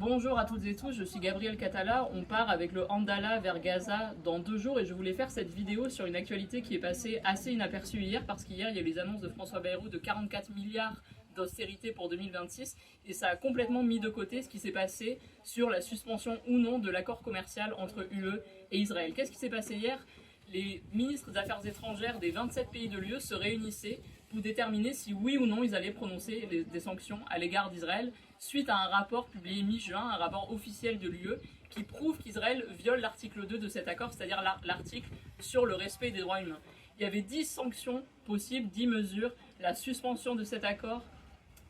Bonjour à toutes et tous, je suis Gabriel Catala. On part avec le Andala vers Gaza dans 2 jours et je voulais faire cette vidéo sur une actualité qui est passée assez inaperçue hier parce qu'hier il y a eu les annonces de François Bayrou de 44 milliards d'austérité pour 2026 et ça a complètement mis de côté ce qui s'est passé sur la suspension ou non de l'accord commercial entre UE et Israël. Qu'est-ce qui s'est passé hier? Les ministres des Affaires étrangères des 27 pays de l'UE se réunissaient pour déterminer si oui ou non ils allaient prononcer des sanctions à l'égard d'Israël suite à un rapport publié mi-juin, un rapport officiel de l'UE qui prouve qu'Israël viole l'article 2 de cet accord, c'est-à-dire l'article sur le respect des droits humains. Il y avait 10 sanctions possibles, 10 mesures, la suspension de cet accord,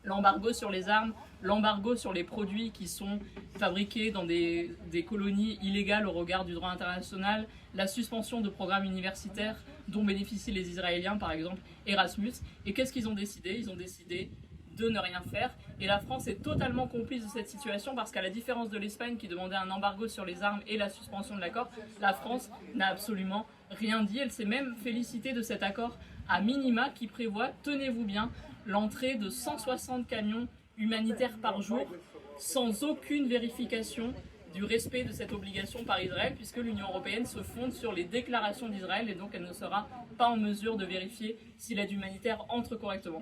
l'embargo sur les armes, l'embargo sur les produits qui sont fabriqués dans des colonies illégales au regard du droit international, la suspension de programmes universitaires dont bénéficient les Israéliens, par exemple Erasmus. Et qu'est-ce qu'ils ont décidé? Ils ont décidé de ne rien faire. Et la France est totalement complice de cette situation parce qu'à la différence de l'Espagne qui demandait un embargo sur les armes et la suspension de l'accord, la France n'a absolument rien dit. Elle s'est même félicitée de cet accord à minima qui prévoit, tenez-vous bien, l'entrée de 160 camions humanitaires par jour sans aucune vérification du respect de cette obligation par Israël puisque l'Union européenne se fonde sur les déclarations d'Israël et donc elle ne sera pas en mesure de vérifier si l'aide humanitaire entre correctement.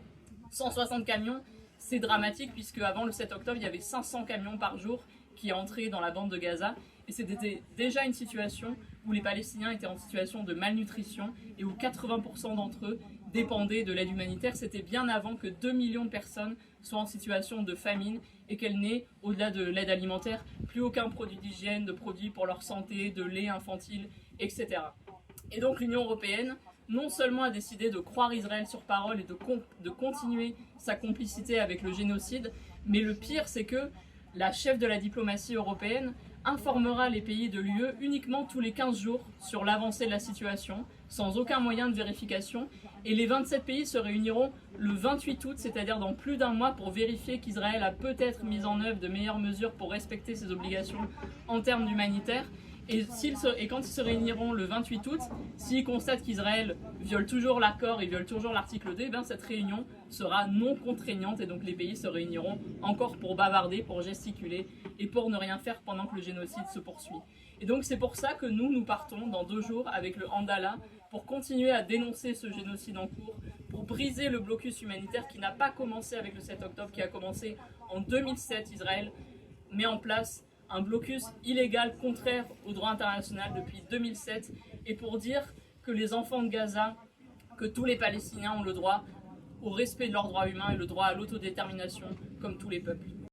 160 camions, c'est dramatique puisque avant le 7 octobre, il y avait 500 camions par jour qui entraient dans la bande de Gaza et c'était déjà une situation où les Palestiniens étaient en situation de malnutrition et où 80% d'entre eux dépendaient de l'aide humanitaire. C'était bien avant que 2 millions de personnes soient en situation de famine et qu'elles n'aient, au-delà de l'aide alimentaire, plus aucun produit d'hygiène, de produits pour leur santé, de lait infantile, etc. Et donc l'Union européenne, non seulement a décidé de croire Israël sur parole et de continuer sa complicité avec le génocide, mais le pire c'est que la chef de la diplomatie européenne informera les pays de l'UE uniquement tous les 15 jours sur l'avancée de la situation, sans aucun moyen de vérification, et les 27 pays se réuniront le 28 août, c'est-à-dire dans plus d'un mois, pour vérifier qu'Israël a peut-être mis en œuvre de meilleures mesures pour respecter ses obligations en termes d'humanitaire. Et quand ils se réuniront le 28 août, s'ils constatent qu'Israël viole toujours l'accord et viole toujours l'article 2, cette réunion sera non contraignante et donc les pays se réuniront encore pour bavarder, pour gesticuler et pour ne rien faire pendant que le génocide se poursuit. Et donc c'est pour ça que nous partons dans 2 jours avec le Andala pour continuer à dénoncer ce génocide en cours, pour briser le blocus humanitaire qui n'a pas commencé avec le 7 octobre, qui a commencé en 2007. Israël met en place un blocus illégal contraire au droit international depuis 2007 et pour dire que les enfants de Gaza, que tous les Palestiniens ont le droit au respect de leurs droits humains et le droit à l'autodétermination comme tous les peuples.